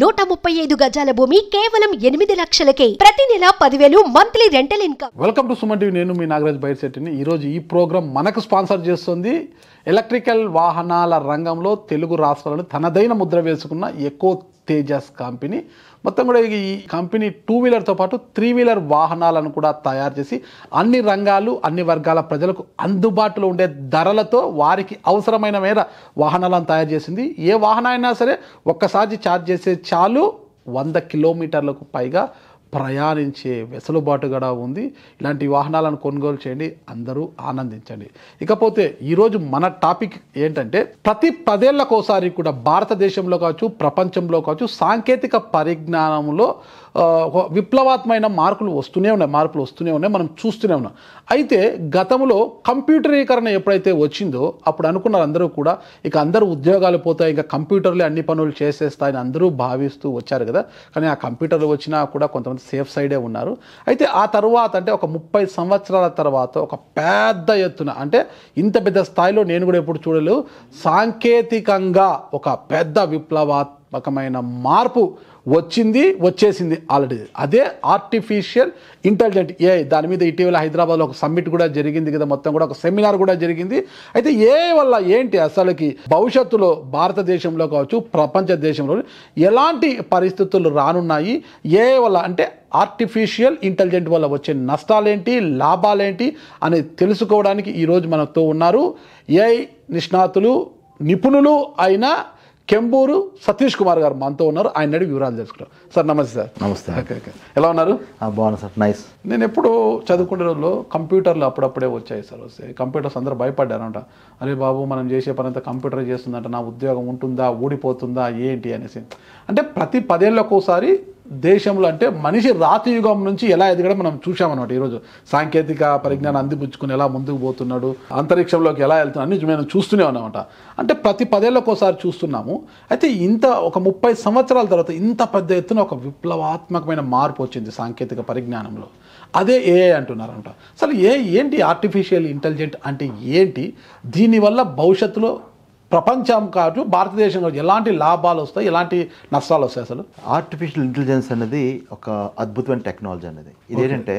135 గజాల భూమి కేవలం 8 లక్షలకే. ప్రతి నెల 10,000 monthly rental income. Welcome to Suman TV. నేను మీ నాగరాజ్ బైర్శెట్టిని. ఈరోజు ఈ ప్రోగ్రాం మనకు స్పాన్సర్ చేస్తుంది ఎలక్ట్రికల్ వాహనాల రంగంలో తెలుగు రాష్ట్రాలను తనదైన ముద్ర వేసుకున్న ఎకో తేజస్ కంపెనీ. మొత్తం కూడా ఈ కంపెనీ 2 వీలర్తో పాటు 3 వీలర్ వాహనాలను కూడా తయారు చేసి అన్ని రంగాలు అన్ని వర్గాల ప్రజలకు అందుబాటులో ఉండే ధరలతో వారికి అవసరమైన మేర వాహనాలను తయారు చేసింది. ఏ వాహనం అయినా సరే ఒక్కసారి ఛార్జ్ చేసే చాలు 100 కిలోమీటర్లకు పైగా ప్రయాణించే వెసులుబాటు కూడా ఉంది. ఇలాంటి వాహనాలను కొనుగోలు చేయండి, అందరూ ఆనందించండి. ఇకపోతే ఈరోజు మన టాపిక్ ఏంటంటే, ప్రతి 10 ఏళ్లకోసారి కూడా భారతదేశంలో కావచ్చు ప్రపంచంలో కావచ్చు సాంకేతిక పరిజ్ఞానంలో విప్లవాత్మకమైన మార్పులు వస్తూనే ఉన్నాయి, మనం చూస్తూనే ఉన్నాం. అయితే గతంలో కంప్యూటరీకరణ ఎప్పుడైతే వచ్చిందో అప్పుడు అనుకున్నారు అందరూ కూడా, ఇక అందరూ ఉద్యోగాలు పోతాయి, ఇంకా కంప్యూటర్లే అన్ని పనులు చేసేస్తాయని అందరూ భావిస్తూ వచ్చారు కదా. కానీ ఆ కంప్యూటర్లు వచ్చినా కూడా కొంతమంది సేఫ్ సైడే ఉన్నారు. అయితే ఆ తర్వాత అంటే ఒక 30 సంవత్సరాల తర్వాత ఒక పెద్ద ఎత్తున, అంటే ఇంత పెద్ద స్థాయిలో నేను కూడా ఎప్పుడు చూడలేదు, సాంకేతికంగా ఒక పెద్ద విప్లవాత్మకమైన మార్పు వచ్చేసింది ఆల్రెడీ. అదే ఆర్టిఫిషియల్ ఇంటెలిజెంట్ ఏఐ. దాని మీద ఇటీవల హైదరాబాద్లో ఒక సమ్మిట్ కూడా జరిగింది కదా, మొత్తం కూడా ఒక సెమినార్ కూడా జరిగింది. అయితే ఏఐ వల్ల ఏంటి అసలుకి భవిష్యత్తులో భారతదేశంలో కావచ్చు ప్రపంచ దేశంలో ఎలాంటి పరిస్థితులు రానున్నాయి, ఏఐ వల్ల అంటే ఆర్టిఫిషియల్ ఇంటెలిజెంట్ వల్ల వచ్చే నష్టాలేంటి లాభాలేంటి అనేది తెలుసుకోవడానికి ఈరోజు మనతో ఉన్నారు ఏఐ నిపుణులు అయిన కెంబూరు సతీష్ కుమార్ గారు మనతో ఉన్నారు. ఆయన అడిగి వివరాలు తెలుసుకుంటాం. సార్ నమస్తే. సార్ నమస్తే. ఓకే. ఎలా ఉన్నారు? బాగున్నా సార్. నైస్. నేను ఎప్పుడు చదువుకునే రోజుల్లో కంప్యూటర్లు అప్పుడప్పుడే వచ్చాయి సార్. వస్తాయి కంప్యూటర్స్, అందరూ భయపడ్డారంట. అరే బాబు, మనం చేసే పని అంతా కంప్యూటర్ చేస్తుందంట, నా ఉద్యోగం ఉంటుందా ఊడిపోతుందా ఏంటి అనేసి. అంటే ప్రతి 10 ఏళ్ళకోసారి దేశంలో అంటే మనిషి రాతి యుగం నుంచి ఎలా ఎదగడం మనం చూసామన్నమాట. ఈరోజు సాంకేతిక పరిజ్ఞానం అందిపుచ్చుకుని ఎలా ముందుకు పోతున్నాడు, అంతరిక్షంలోకి ఎలా వెళ్తున్నాడు అన్ని మనం చూస్తూనే ఉన్నామట. అంటే ప్రతి 10 ఏళ్ళకోసారి చూస్తున్నాము. అయితే ఇంత ఒక 30 సంవత్సరాల తర్వాత ఇంత పెద్ద ఎత్తున ఒక విప్లవాత్మకమైన మార్పు వచ్చింది సాంకేతిక పరిజ్ఞానంలో. అదే ఏఐ అంటున్నారంట. అసలు ఏంటి ఆర్టిఫిషియల్ ఇంటెలిజెంట్ అంటే ఏంటి, దీనివల్ల భవిష్యత్తులో ప్రపంచం కాదు భారతదేశం కాదు ఎలాంటి లాభాలు వస్తాయి, ఎలాంటి నష్టాలు వస్తాయి? అసలు ఆర్టిఫిషియల్ ఇంటెలిజెన్స్ అనేది ఒక అద్భుతమైన టెక్నాలజీ అనేది. ఇదేంటంటే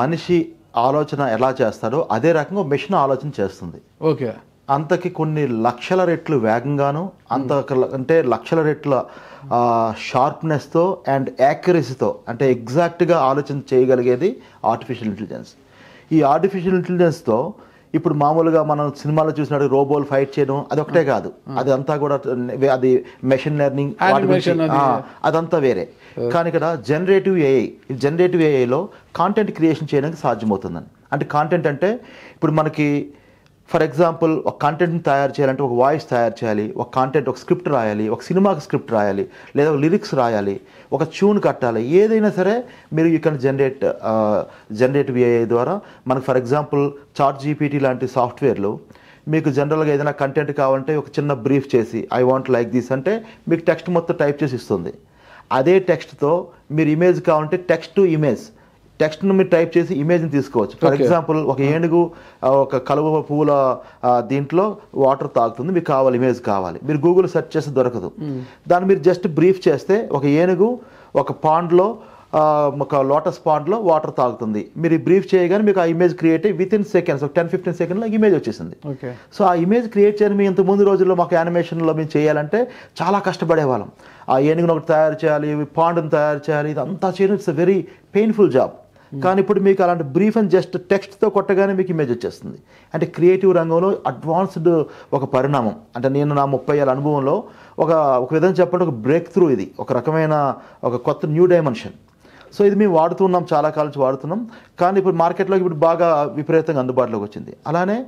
మనిషి ఆలోచన ఎలా చేస్తాడో అదే రకంగా మెషిన్ ఆలోచన చేస్తుంది. ఓకే. అంతకి కొన్ని లక్షల రెట్లు వేగంగాను, అంటే లక్షల రెట్ల షార్ప్నెస్తో అండ్ యాక్యురసీతో, అంటే ఎగ్జాక్ట్గా ఆలోచన చేయగలిగేది ఆర్టిఫిషియల్ ఇంటెలిజెన్స్. ఈ ఆర్టిఫిషియల్ ఇంటెలిజెన్స్తో ఇప్పుడు మామూలుగా మనం సినిమాలో చూసినట్టు రోబోలు ఫైట్ చేయడం అదొకటే కాదు, అదంతా కూడా అది మెషిన్ లెర్నింగ్ అదంతా వేరే. కానీ ఇక్కడ జనరేటివ్ ఏఐలో కాంటెంట్ క్రియేషన్ చేయడానికి సాధ్యమవుతుందని. అంటే కాంటెంట్ అంటే ఇప్పుడు మనకి ఫర్ ఎగ్జాంపుల్ ఒక కంటెంట్ని తయారు చేయాలంటే ఒక వాయిస్ తయారు చేయాలి, ఒక స్క్రిప్ట్ రాయాలి, ఒక సినిమాకి స్క్రిప్ట్ రాయాలి, లేదా ఒక లిరిక్స్ రాయాలి, ఒక ట్యూన్ కట్టాలి, ఏదైనా సరే మీరు ఇక్కడ జనరేటివ్ ఏఐ ద్వారా మనకు ఫర్ ఎగ్జాంపుల్ ChatGPT లాంటి సాఫ్ట్వేర్లు మీకు జనరల్గా ఏదైనా కంటెంట్ కావాలంటే ఒక చిన్న బ్రీఫ్ చేసి ఐ వాంట్ లైక్ దిస్ అంటే మీకు టెక్స్ట్ మొత్తం టైప్ చేసి ఇస్తుంది. అదే టెక్స్ట్తో మీరు ఇమేజ్ కావాలంటే టెక్స్ట్ టు ఇమేజ్, టెక్స్ట్ను మీరు టైప్ చేసి ఇమేజ్ని తీసుకోవచ్చు. ఫర్ ఎగ్జాంపుల్ ఒక ఏనుగు ఒక కలువ పువ్వుల దీంట్లో వాటర్ తాగుతుంది, మీకు కావాలి ఇమేజ్ కావాలి, మీరు గూగుల్ సెర్చ్ చేస్తే దొరకదు. దాన్ని మీరు జస్ట్ బ్రీఫ్ చేస్తే ఒక ఏనుగు ఒక పాండ్లో ఒక లోటస్ పాండ్లో వాటర్ తాగుతుంది, మీరు బ్రీఫ్ చేయగానే మీకు ఆ ఇమేజ్ క్రియేట్ అయ్యి విత్ ఇన్ సెకండ్స్, ఒక 10-15 సెకండ్లో ఇమేజ్ వచ్చేసింది. సో ఆ ఇమేజ్ క్రియేట్ చేయని మీ ఇంత ముందు రోజుల్లో మాకు యానిమేషన్లో మేము చేయాలంటే చాలా కష్టపడేవాళ్ళం. ఆ ఏనుగును ఒకటి తయారు చేయాలి, పాండ్ని తయారు చేయాలి, ఇదంతా చేయడం it's a very painful job. కానీ ఇప్పుడు మీకు అలాంటి బ్రీఫ్ అండ్ జస్ట్ టెక్స్ట్తో కొట్టగానే మీకు ఇమేజ్ వచ్చేస్తుంది. అంటే క్రియేటివ్ రంగంలో అడ్వాన్స్డ్ ఒక పరిణామం. అంటే నేను నా 30 ఏళ్ళ అనుభవంలో ఒక విధంగా చెప్పండి ఒక బ్రేక్ త్రూ, ఇది ఒక రకమైన ఒక కొత్త న్యూ డైమెన్షన్. సో ఇది మేము వాడుతున్నాం, చాలా కాలం నుంచి వాడుతున్నాం. కానీ ఇప్పుడు మార్కెట్లోకి ఇప్పుడు బాగా విపరీతంగా అందుబాటులోకి వచ్చింది. అలానే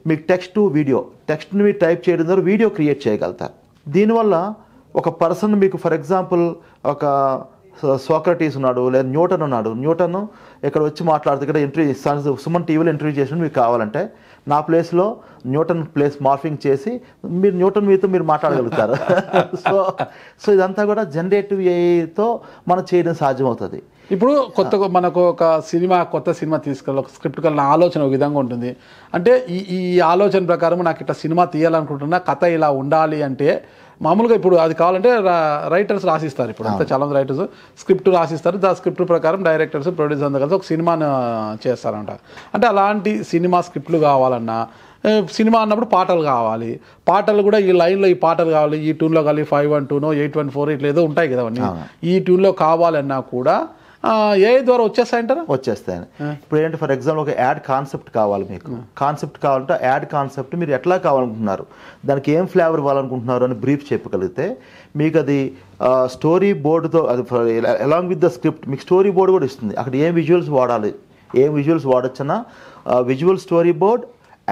మీకు టెక్స్ట్ టు వీడియో, టెక్స్ట్ని మీరు టైప్ చేయడం ద్వారా వీడియో క్రియేట్ చేయగలుగుతారు. దీనివల్ల ఒక పర్సన్ మీకు ఫర్ ఎగ్జాంపుల్ ఒక సోక్రటీస్ ఉన్నాడు, లేదా న్యూటన్ ఉన్నాడు, న్యూటన్ ఇక్కడ వచ్చి మాట్లాడుతూ ఇక్కడ ఇంటర్వ్యూ సుమన్ టీవీలో ఇంటర్వ్యూ చేసిన మీకు కావాలంటే నా ప్లేస్లో న్యూటన్ ప్లేస్ మార్ఫింగ్ చేసి మీరు న్యూటన్ మీతో మీరు మాట్లాడగలుగుతారు. సో ఇదంతా కూడా జనరేటివ్ ఏఐతో మనం చేయడం సాధ్యమవుతుంది. ఇప్పుడు కొత్తగా మనకు కొత్త సినిమా తీసుకెళ్ళి ఒక స్క్రిప్ట్ కలిగిన ఆలోచన ఒక విధంగా ఉంటుంది. అంటే ఈ ఆలోచన ప్రకారం నాకు ఇట్లా సినిమా తీయాలనుకుంటున్నా, కథ ఇలా ఉండాలి అంటే మామూలుగా ఇప్పుడు అది కావాలంటే రైటర్స్ రాసిస్తారు, ఇప్పుడు అంతా చాలా మంది రైటర్స్ స్క్రిప్ట్ రాసిస్తారు, దా స్క్రిప్ట్ ప్రకారం డైరెక్టర్స్ ప్రొడ్యూసర్ అంతా కలిసి ఒక సినిమాను చేస్తారంట. అంటే అలాంటి సినిమా స్క్రిప్ట్లు కావాలన్నా, సినిమా అన్నప్పుడు పాటలు కావాలి, పాటలు కూడా ఈ లైన్లో ఈ పాటలు కావాలి, ఈ ట్యూన్లో కావాలి, 512 814 ఇట్లా ఏదో ఉంటాయి కదా అవన్నీ, ఈ ట్యూన్లో కావాలన్నా కూడా ఏఐ ద్వారా వచ్చేస్తాయంటారా? వచ్చేస్తాయని. ఇప్పుడు ఏంటంటే ఫర్ ఎగ్జాంపుల్ ఒక యాడ్ కాన్సెప్ట్ కావాలి, మీకు కాన్సెప్ట్ కావాలంటే యాడ్ కాన్సెప్ట్ మీరు ఎట్లా కావాలనుకుంటున్నారు, దానికి ఏం ఫ్లేవర్ ఇవ్వాలనుకుంటున్నారు అని బ్రీఫ్ చెప్పగలిగితే మీకు అది స్టోరీ బోర్డుతో, అది అలాంగ్ విత్ ద స్క్రిప్ట్ మీకు స్టోరీ బోర్డు కూడా ఇస్తుంది. అక్కడ ఏం విజువల్స్ వాడాలి, ఏం విజువల్స్ వాడొచ్చన్నా visual story board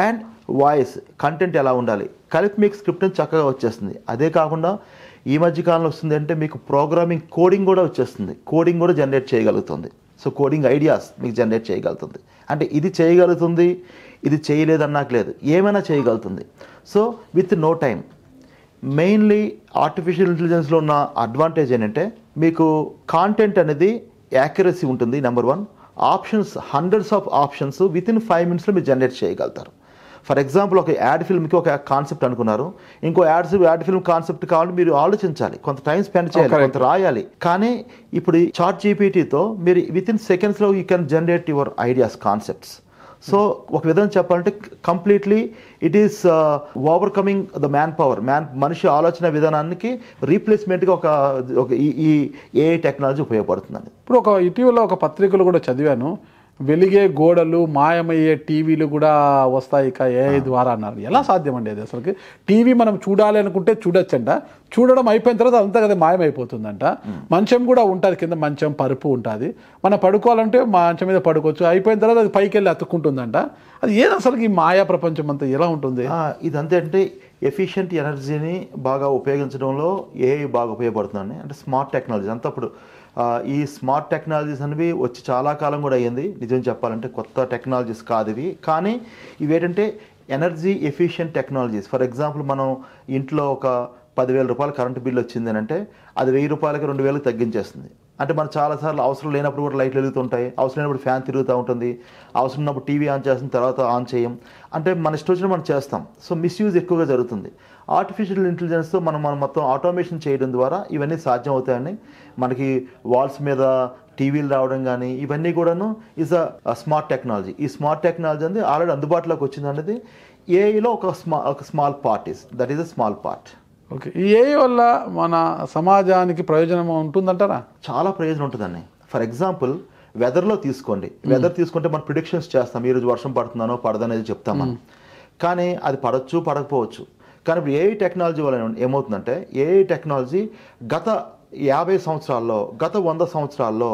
and voice content ఎలా ఉండాలి కలిపి మీకు స్క్రిప్ట్ చక్కగా వచ్చేస్తుంది. అదే కాకుండా ఈ మధ్యకాలంలో వస్తుంది అంటే మీకు ప్రోగ్రామింగ్ కోడింగ్ కూడా వచ్చేస్తుంది, కోడింగ్ కూడా జనరేట్ చేయగలుగుతుంది. సో కోడింగ్ ఐడియాస్ మీకు జనరేట్ చేయగలుగుతుంది. అంటే ఇది చేయగలుగుతుంది, ఇది చేయలేదన్నాక లేదు, ఏమైనా చేయగలుగుతుంది. So with no time. Mainly artificial ఇంటెలిజెన్స్లో ఉన్న అడ్వాంటేజ్ ఏంటంటే మీకు కాంటెంట్ అనేది యాక్యురసీ ఉంటుంది, number 1. Options, hundreds of options within 5 minutesలో మీరు జనరేట్ చేయగలుగుతారు. ఫర్ ఎగ్జాంపుల్ ఒక యాడ్ ఫిల్మ్కి ఒక కాన్సెప్ట్ అనుకున్నారు, ఇంకో యాడ్ ఫిల్మ్ కాన్సెప్ట్ కావాలంటే మీరు ఆలోచించాలి, కొంత టైం స్పెండ్ చేయాలి, కొంత రాయాలి. కానీ ఇప్పుడు చాట్ జీపీటీతో మీరు విత్ ఇన్ సెకండ్స్లో you can generate your ideas, concepts. So ఒక విధంగా చెప్పాలంటే completely it is overcoming the man power, మనిషి ఆలోచన విధానానికి రీప్లేస్మెంట్గా ఒక ఈ ఏఐ టెక్నాలజీ ఉపయోగపడుతుందండి. ఇప్పుడు ఇటీవల ఒక పత్రికలు కూడా చదివాను, వెలిగే గోడలు, మాయమయ్యే టీవీలు కూడా వస్తాయి ఇక ఏఐ ద్వారా అన్నారు. ఎలా సాధ్యం అండి అది? అసలుకి టీవీ మనం చూడాలి అనుకుంటే చూడొచ్చంట, చూడడం అయిపోయిన తర్వాత అంతా కదా మాయమైపోతుందంట. మంచం కూడా ఉంటుంది, కింద మంచం పరుపు ఉంటుంది, మనం పడుకోవాలంటే మంచం మీద పడుకోవచ్చు, అయిపోయిన తర్వాత అది పైకి వెళ్ళి అతుక్కుంటుందంట. అది ఏది అసలుకి ఈ మాయా ప్రపంచం అంతా ఎలా ఉంటుంది? ఇదంతా అంటే ఎఫిషియెంట్ ఎనర్జీని బాగా ఉపయోగించడంలో ఏఐ బాగా ఉపయోగపడుతుందండి. అంటే స్మార్ట్ టెక్నాలజీ అంతా ఇప్పుడు ఈ స్మార్ట్ టెక్నాలజీస్ అనేవి వచ్చి చాలా కాలం కూడా అయ్యింది. నిజం చెప్పాలంటే కొత్త టెక్నాలజీస్ కాదు ఇవి, కానీ ఇవి ఏంటంటే energy efficient technologies. For example మనం ఇంట్లో ఒక 10,000 రూపాయలు కరెంటు బిల్లు వచ్చింది అంటే అది 1,000 రూపాయలకి 2,000 తగ్గించేస్తుంది. అంటే మనం చాలాసార్లు అవసరం లేనప్పుడు కూడా లైట్లు వెలుగుతుంటాయి, అవసరం లేనప్పుడు ఫ్యాన్ తిరుగుతూ ఉంటుంది, అవసరం ఉన్నప్పుడు టీవీ ఆన్ చేసిన తర్వాత ఆన్ చేయం, అంటే మన ఇష్టం వచ్చిన మనం చేస్తాం. సో మిస్యూజ్ ఎక్కువగా జరుగుతుంది. ఆర్టిఫిషియల్ ఇంటెలిజెన్స్తో మనం మొత్తం ఆటోమేషన్ చేయడం ద్వారా ఇవన్నీ సాధ్యం అవుతాయని, మనకి వాల్స్ మీద టీవీలు రావడం కానీ ఇవన్నీ కూడాను ఈజ్ అ స్మార్ట్ టెక్నాలజీ. ఈ స్మార్ట్ టెక్నాలజీ అనేది ఆల్రెడీ అందుబాటులోకి వచ్చింది అనేది ఏఐలో ఒక small part that is a small part. Okay, ఈ ఏఐ వల్ల మన సమాజానికి ప్రయోజనం ఉంటుందంటారా? చాలా ప్రయోజనం ఉంటుందండి. ఫర్ ఎగ్జాంపుల్ వెదర్లో తీసుకోండి, వెదర్ తీసుకుంటే మనం ప్రిడిక్షన్స్ చేస్తాం, ఈరోజు వర్షం పడుతుందనో పడదనేది చెప్తాం మనం, కానీ అది పడవచ్చు పడకపోవచ్చు. కానీ ఇప్పుడు ఏఐ టెక్నాలజీ వల్ల ఏమవుతుందంటే ఏఐ టెక్నాలజీ గత 50 సంవత్సరాల్లో, గత 100 సంవత్సరాల్లో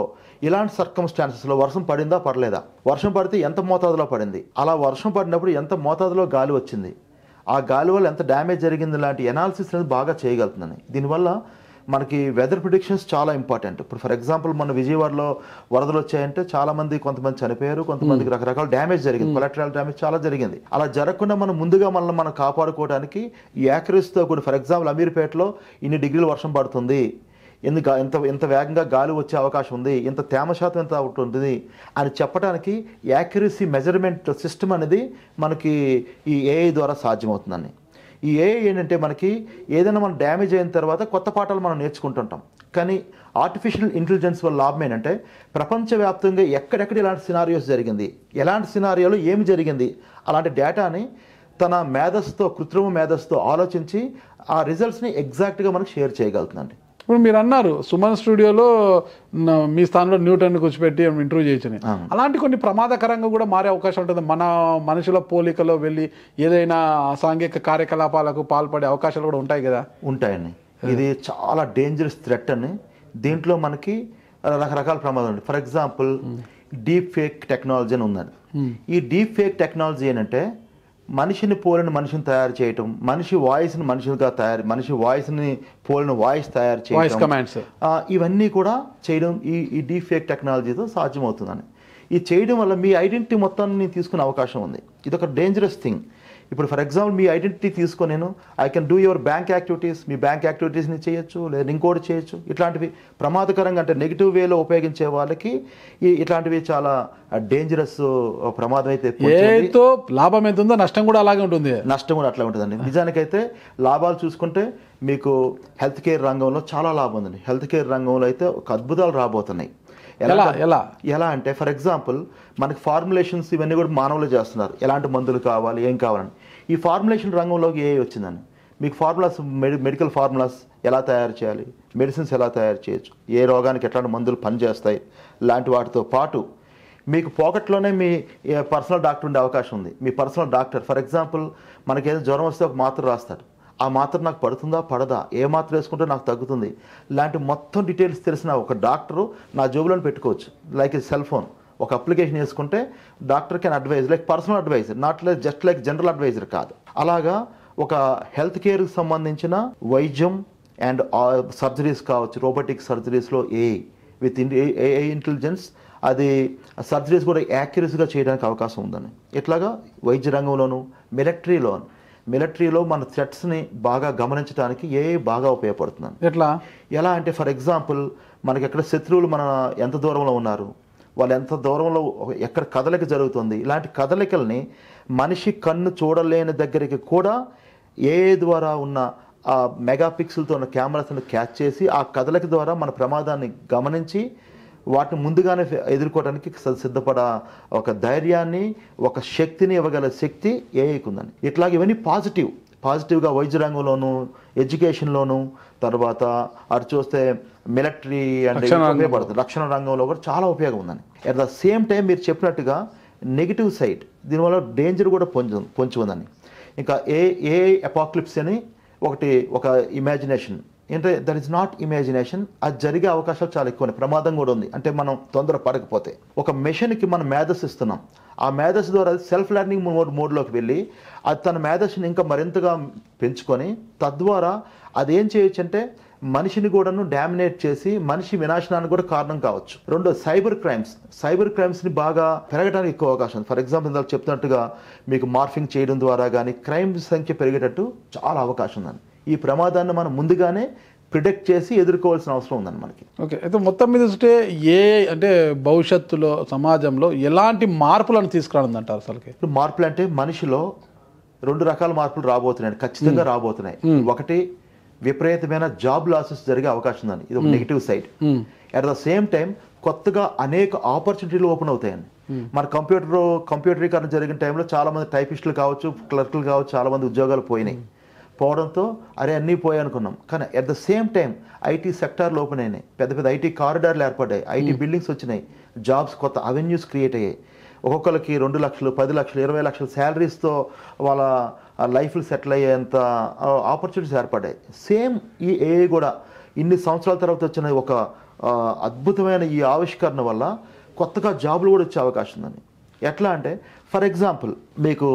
ఇలాంటి సర్కమ్స్టాన్సెస్లో వర్షం పడిందా పడలేదా, వర్షం పడితే ఎంత మోతాదులో పడింది, అలా వర్షం పడినప్పుడు ఎంత మోతాదులో గాలి వచ్చింది, ఆ గాలి వల్ల ఎంత డ్యామేజ్ జరిగింది, లాంటి ఎనాలిసిస్ అనేది బాగా చేయగలుగుతుందని. దీనివల్ల మనకి వెదర్ ప్రిడిక్షన్స్ చాలా ఇంపార్టెంట్. ఇప్పుడు ఫర్ ఎగ్జాంపుల్ మన విజయవాడలో వరదలు వచ్చాయంటే కొంతమంది చనిపోయారు, కొంతమందికి రకరకాల డ్యామేజ్ జరిగింది, కొలాటరల్ డ్యామేజ్ చాలా జరిగింది. అలా జరగకుండా మనం ముందుగా మనం కాపాడుకోవడానికి ఈ యాక్యురసీతో కూడా ఫర్ ఎగ్జాంపుల్ అమీర్పేటలో ఇన్ని డిగ్రీలు వర్షం పడుతుంది, ఎంత వేగంగా గాలి వచ్చే అవకాశం ఉంది, ఇంత తేమ శాతం ఎంత ఉంటుంది అని చెప్పడానికి యాక్యురసీ మెజర్మెంట్ సిస్టమ్ అనేది మనకి ఈ ఏఐ ద్వారా సాధ్యమవుతుందని. ఈ ఏఐ ఏంటంటే మనకి ఏదైనా మనం డ్యామేజ్ అయిన తర్వాత కొత్త పాఠాలు మనం నేర్చుకుంటుంటాం, కానీ ఆర్టిఫిషియల్ ఇంటెలిజెన్స్ వల్ల లాభం ఏంటంటే ప్రపంచవ్యాప్తంగా ఎక్కడెక్కడ ఇలాంటి సినారియోస్ జరిగింది, ఎలాంటి సినారియోలో ఏమి జరిగింది అలాంటి డేటాని తన మేధస్సుతో, కృత్రిమ మేధస్సుతో ఆలోచించి ఆ రిజల్ట్స్ని ఎగ్జాక్ట్గా మనకు షేర్ చేయగలుగుతుందండి. ఇప్పుడు మీరు అన్నారు సుమన్ స్టూడియోలో మీ స్థానంలో న్యూటన్ కూర్చోబెట్టి ఇంటర్వ్యూ చేయొచ్చని, అలాంటి కొన్ని ప్రమాదకరంగా కూడా మారే అవకాశం ఉంటుంది. మన మనుషుల పోలికలో వెళ్ళి ఏదైనా సాంఘిక కార్యకలాపాలకు పాల్పడే అవకాశాలు కూడా ఉంటాయి కదా? ఉంటాయండి. ఇది చాలా డేంజరస్ థ్రెట్ అని. దీంట్లో మనకి రకరకాల ప్రమాదాలు ఉంటాయి. For example deep fake technology అని ఉందండి. ఈ డీప్ ఫేక్ టెక్నాలజీ ఏంటంటే మనిషిని పోలిన మనిషిని తయారు చేయటం, మనిషి వాయిస్ని మనిషి వాయిస్ని పోలిన వాయిస్ తయారు చేయడం, ఇవన్నీ కూడా చేయడం ఈ డీప్ ఫేక్ టెక్నాలజీతో సాధ్యమవుతుందని. ఇది చేయడం వల్ల మీ ఐడెంటిటీ మొత్తాన్ని తీసుకునే అవకాశం ఉంది. ఇది ఒక డేంజరస్ థింగ్. ఇప్పుడు ఫర్ ఎగ్జాంపుల్ మీ ఐడెంటిటీ తీసుకొని నేను I can do your bank activities, మీ బ్యాంక్ యాక్టివిటీస్ని చేయొచ్చు, లేదా ఇంకోటి చేయొచ్చు. ఇట్లాంటివి ప్రమాదకరంగా అంటే నెగిటివ్ వేలో ఉపయోగించే వాళ్ళకి ఇట్లాంటివి చాలా డేంజరస్ ప్రమాదం అయితే. లాభం ఎంత ఉందో నష్టం కూడా అలాగే ఉంటుంది. నష్టం కూడా అట్లా ఉంటుందండి. నిజానికైతే లాభాలు చూసుకుంటే మీకు హెల్త్ కేర్ రంగంలో చాలా లాభం ఉందండి. హెల్త్ కేర్ రంగంలో అయితే ఒక అద్భుతాలు రాబోతున్నాయి. ఎలా అంటే ఫర్ ఎగ్జాంపుల్ మనకి ఫార్ములేషన్స్ ఇవన్నీ కూడా మానవులు చేస్తున్నారు. ఎలాంటి మందులు కావాలి, ఏం కావాలని. ఈ ఫార్ములేషన్ రంగంలోకి వచ్చిందని మీకు ఫార్ములాస్, మెడికల్ ఫార్ములాస్ ఎలా తయారు చేయాలి, మెడిసిన్స్ ఎలా తయారు చేయొచ్చు, ఏ రోగానికి ఎట్లాంటి మందులు పనిచేస్తాయి లాంటి వాటితో పాటు మీకు పాకెట్లోనే మీ పర్సనల్ డాక్టర్ ఉండే అవకాశం ఉంది. మీ పర్సనల్ డాక్టర్ ఫర్ ఎగ్జాంపుల్ మనకేదో జ్వరం వస్తే ఒక మాత్ర రాస్తాడు. ఆ మాత్ర నాకు పడుతుందా పడదా, ఏ మాత్ర వేసుకుంటే నాకు తగ్గుతుంది లాంటి మొత్తం డీటెయిల్స్ తెలిసిన ఒక డాక్టరు నా జోబులో పెట్టుకోవచ్చు. లైక్ సెల్ ఫోన్ ఒక అప్లికేషన్ వేసుకుంటే doctor can advise like personal adviser, not like just like general adviser కాదు. అలాగా ఒక హెల్త్ కేర్కి సంబంధించిన వైద్యం అండ్ సర్జరీస్ కావచ్చు, రోబోటిక్ సర్జరీస్లో విత్ ఏఐ ఇంటెలిజెన్స్ అది సర్జరీస్ కూడా యాక్యురసీగా చేయడానికి అవకాశం ఉందని. ఇట్లాగా వైద్య రంగంలోను, మిలిటరీలో మన థ్రెట్స్ని బాగా గమనించడానికి బాగా ఉపయోగపడుతుందని. ఎలా అంటే ఫర్ ఎగ్జాంపుల్ మనకి ఎక్కడ శత్రువులు మన ఎంత దూరంలో ఉన్నారు, వాళ్ళు ఎంత దూరంలో ఎక్కడ కదలిక జరుగుతుంది, ఇలాంటి కదలికల్ని మనిషి కన్ను చూడలేని దగ్గరికి కూడా ద్వారా ఉన్న ఆ మెగాపిక్సెల్తో ఉన్న కెమెరాస్ని క్యాచ్ చేసి ఆ కదలిక ద్వారా మన ప్రమాదాన్ని గమనించి వాటిని ముందుగానే ఎదుర్కోవడానికి సిద్ధపడ ఒక ధైర్యాన్ని, ఒక శక్తిని ఇవ్వగల శక్తి ఏఐకి ఉందని. ఇట్లాగే ఇవన్నీ పాజిటివ్గా వైద్య రంగంలోను, ఎడ్యుకేషన్లోను, తర్వాత అటు చూస్తే మిలిటరీ అండ్ ఉపయోగపడుతుంది. రక్షణ రంగంలో కూడా చాలా ఉపయోగం ఉందని. అట్ ద సేమ్ టైం మీరు చెప్పినట్టుగా నెగిటివ్ సైడ్ దీనివల్ల డేంజర్ కూడా పొంచి ఉందని. ఇంకా ఏ అపాక్లిప్స్ అని ఒక ఇమాజినేషన్ అంటే దట్ ఈస్ నాట్ ఇమాజినేషన్, అది జరిగే అవకాశాలు చాలా ఎక్కువ, ప్రమాదం కూడా ఉంది. అంటే మనం తొందర పడకపోతే ఒక మెషిన్కి మనం మేధస్సు ఇస్తున్నాం, ఆ మేధస్సు ద్వారా సెల్ఫ్ లెర్నింగ్ మోడ్లోకి వెళ్ళి అది తన మేధస్సుని ఇంకా మరింతగా పెంచుకొని తద్వారా అది ఏం చేయొచ్చు అంటే మనిషిని కూడాను డామినేట్ చేసి మనిషి వినాశనానికి కూడా కారణం కావచ్చు. రెండో సైబర్ క్రైమ్స్ని బాగా పెరగడానికి ఎక్కువ అవకాశం ఉంది. ఫర్ ఎగ్జాంపుల్ ఇందాక చెప్తున్నట్టుగా మీకు మార్ఫింగ్ చేయడం ద్వారా కానీ క్రైమ్ సంఖ్య పెరిగేటట్టు చాలా అవకాశం ఉందని. ఈ ప్రమాదాన్ని మనం ముందుగానే ప్రిడిక్ట్ చేసి ఎదుర్కోవాల్సిన అవసరం ఉందని మనకి. ఓకే, అయితే మొత్తం మీద చూస్తే అంటే భవిష్యత్తులో సమాజంలో ఎలాంటి మార్పులను తీసుకురానుందంటారు అసలుకి? మార్పులు అంటే మనిషిలో 2 రకాల మార్పులు రాబోతున్నాయి, ఖచ్చితంగా రాబోతున్నాయి. ఒకటి విపరీతమైన జాబ్ లాసెస్ జరిగే అవకాశం ఉందని, ఇది ఒక negative side. At the same time కొత్తగా అనేక ఆపర్చునిటీలు ఓపెన్ అవుతాయండి. మన కంప్యూటరీకరణ జరిగిన టైంలో చాలా మంది టైపిస్టులు కావచ్చు, క్లర్కులు కావచ్చు, చాలా మంది ఉద్యోగాలు పోవడంతో అన్నీ పోయాయి అనుకున్నాం. కానీ at the same time IT సెక్టార్లు ఓపెన్ అయినాయి, పెద్ద ఐటీ కారిడార్లు ఏర్పడ్డాయి, ఐటీ బిల్డింగ్స్ వచ్చినాయి, జాబ్స్ కొత్త అవెన్యూస్ క్రియేట్ అయ్యాయి. ఒక్కొక్కరికి 2 లక్షలు, 10 లక్షలు, 20 లక్షల శాలరీస్తో వాళ్ళ లైఫ్లు సెటిల్ అయ్యేంత ఆపర్చునిటీస్ ఏర్పడ్డాయి. సేమ్ ఈ ఏఐ కూడా ఇన్ని సంవత్సరాల తర్వాత వచ్చిన ఒక అద్భుతమైన ఈ ఆవిష్కరణ వల్ల కొత్తగా జాబులు కూడా వచ్చే అవకాశం ఉందని. ఎట్లా అంటే ఫర్ ఎగ్జాంపుల్ మీకు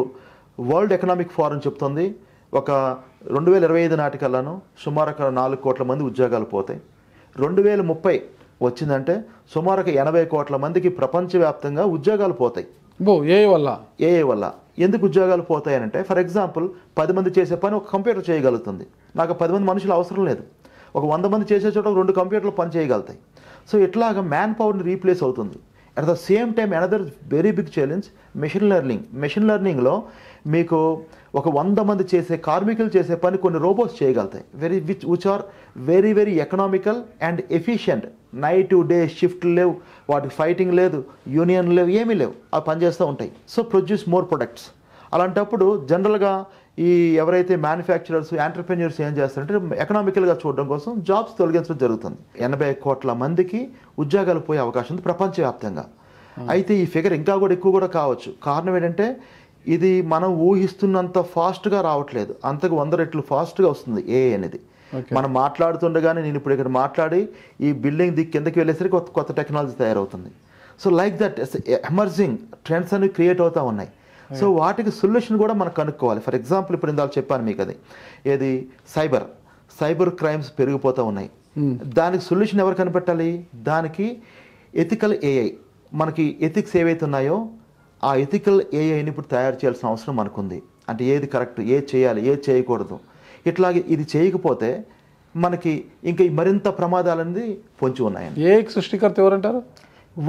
వరల్డ్ ఎకనామిక్ ఫోరం చెప్తుంది ఒక 2025 నాటికల్లాను సుమారు 4 కోట్ల మంది ఉద్యోగాలు పోతాయి. 2030 వచ్చిందంటే సుమారు 80 కోట్ల మందికి ప్రపంచవ్యాప్తంగా ఉద్యోగాలు పోతాయి. ఏఐ వల్ల ఎందుకు ఉద్యోగాలు పోతాయనంటే ఫర్ ఎగ్జాంపుల్ 10 మంది చేసే పని ఒక కంప్యూటర్ చేయగలుగుతుంది. నాకు 10 మంది మనుషులు అవసరం లేదు, ఒక 100 మంది చేసే చోట 2 కంప్యూటర్లు పని చేయగలుగుతాయి. సో ఇట్లాగా మ్యాన్ పవర్ని రీప్లేస్ అవుతుంది. At the same time another very big challenge machine లెర్నింగ్లో మీకు ఒక 100 మంది కార్మికులు చేసే పని కొన్ని రోబోట్స్ చేయగలుగుతాయి, which are very very economical and efficient. Night to day షిఫ్ట్లు లేవు, వాటికి ఫైటింగ్ లేదు, యూనియన్ లేవు, ఏమీ లేవు, అవి పనిచేస్తూ ఉంటాయి. So produce more products. అలాంటప్పుడు జనరల్గా ఈ ఎవరైతే మ్యానుఫ్యాక్చరర్స్, ఎంటర్ప్రెన్యూర్స్ ఏం చేస్తారంటే ఎకనామికల్గా చూడడం కోసం జాబ్స్ తొలగించడం జరుగుతుంది. 80 కోట్ల మందికి ఉద్యోగాలు పోయే అవకాశం ఉంది ప్రపంచవ్యాప్తంగా. అయితే ఈ ఫిగర్ ఇంకా కూడా ఎక్కువ కూడా కావచ్చు. కారణం ఏంటంటే ఇది మనం ఊహిస్తున్నంత ఫాస్ట్గా రావట్లేదు, అంతకు 100 రెట్లు ఫాస్ట్గా వస్తుంది ఏఐ అనేది. మనం మాట్లాడుతుండగానే నేను ఇప్పుడు ఇక్కడ మాట్లాడి ఈ బిల్డింగ్ కిందకి వెళ్ళేసరికి కొత్త టెక్నాలజీ తయారవుతుంది. So like that emerging trends అనేవి క్రియేట్ అవుతూ ఉన్నాయి. సో వాటికి సొల్యూషన్ కూడా మనం కనుక్కోవాలి. ఫర్ ఎగ్జాంపుల్ ఇప్పుడు ఇందాక చెప్పాను మీకు, అది ఏది సైబర్ క్రైమ్స్ పెరిగిపోతూ ఉన్నాయి. దానికి సొల్యూషన్ ఎవరు కనిపెట్టాలి? దానికి ఎథికల్ ఏఐ, మనకి ఎథిక్స్ ఏవైతే ఉన్నాయో ఆ ఎథికల్ ఏఐని ఇప్పుడు తయారు చేయాల్సిన అవసరం మనకుంది. అంటే ఏది కరెక్ట్, ఏది చేయాలి, ఏది చేయకూడదు. ఇట్లాగే ఇది చేయకపోతే మనకి ఇంకా మరింత ప్రమాదాలనేది పొంచి ఉన్నాయండి. ఏఐకి సృష్టికర్త ఎవరంటారు?